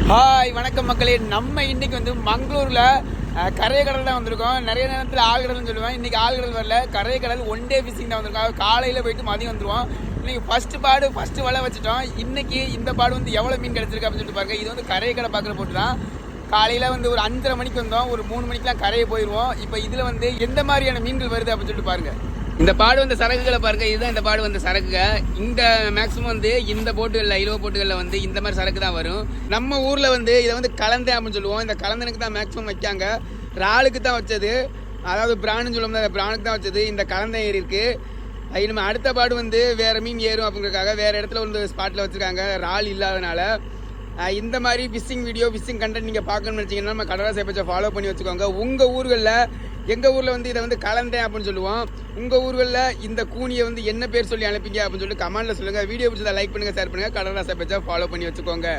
Hi வணக்கம் மக்களே. நம்ம இன்னைக்கு வந்து மங்களூர்ல கரையக்கடல் தான் வந்திருக்கோம். நிறைய நேரத்தில் ஆழ்கடல்னு சொல்லுவேன். இன்னைக்கு ஆழ்கடல் வரல, கரையக்கடல் ஒன் டே ஃபிஷிங் தான் வந்திருக்கோம். காலையில் போயிட்டு மதியம் வந்துருவோம். இன்னைக்கு ஃபர்ஸ்ட் வலை வச்சுட்டோம். இன்னைக்கு இந்த பாடு வந்து எவ்வளோ மீன் கிடைச்சிருக்கு அப்படின்னு சொல்லிட்டு பாருங்க. இது வந்து கரையக்கடை பார்க்குற போட்டு தான். காலையில் வந்து ஒரு 5:30 மணிக்கு வந்தோம், ஒரு 3 மணிக்கெலாம் கரையை போயிடுவோம். இப்போ இதில் வந்து எந்த மாதிரியான மீன்கள் வருது அப்படின்னு சொல்லிட்டு பாருங்க. இந்த பாடு வந்த சரக்குகளை பாருங்க. இதுதான் இந்த பாடு வந்த சரக்குங்க. இந்த மேக்ஸிமம் வந்து இந்த போட்டுகளில் இலவ போட்டுகளில் வந்து இந்த மாதிரி சரக்கு தான் வரும். நம்ம ஊரில் வந்து இதை வந்து கலந்தேன் அப்படின்னு சொல்லுவோம். இந்த கலந்தனுக்கு தான் மேக்ஸிமம் வைக்காங்க. இறாலுக்கு தான் வச்சது, அதாவது பிராணுன்னு சொல்லுவோம், அந்த பிராணுக்கு தான் வச்சது. இந்த கலந்தை ஏறி இருக்கு. நம்ம அடுத்த பாடு வந்து வேற மீன் ஏறும் அப்படிங்கிறதுக்காக வேற இடத்துல வந்து ஸ்பாட்டில் வச்சிருக்காங்க, இறால் இல்லாதனால. இந்த மாதிரி ஃபிஷிங் வீடியோ, ஃபிஷிங் கண்டென்ட் நீங்கள் பார்க்கணும்னு நினச்சிங்கன்னா நம்ம கடலா சேப்பச்சை ஃபாலோ பண்ணி வச்சுக்கோங்க. உங்கள் ஊர்களில், எங்கள் ஊரில் வந்து இதை வந்து கலந்தேன் அப்படின்னு சொல்லுவோம். உங்கள் ஊர்களில் இந்த கூனியை வந்து என்ன பேர் சொல்லி அனுப்பிங்க அப்படின்னு சொல்லிட்டு கமெண்ட்டில் சொல்லுங்கள். வீடியோ பிடிச்சதை லைக் பண்ணுங்கள், ஷேர் பண்ணுங்கள். கடலா சேப்பச்சை ஃபாலோ பண்ணி வச்சுக்கோங்க.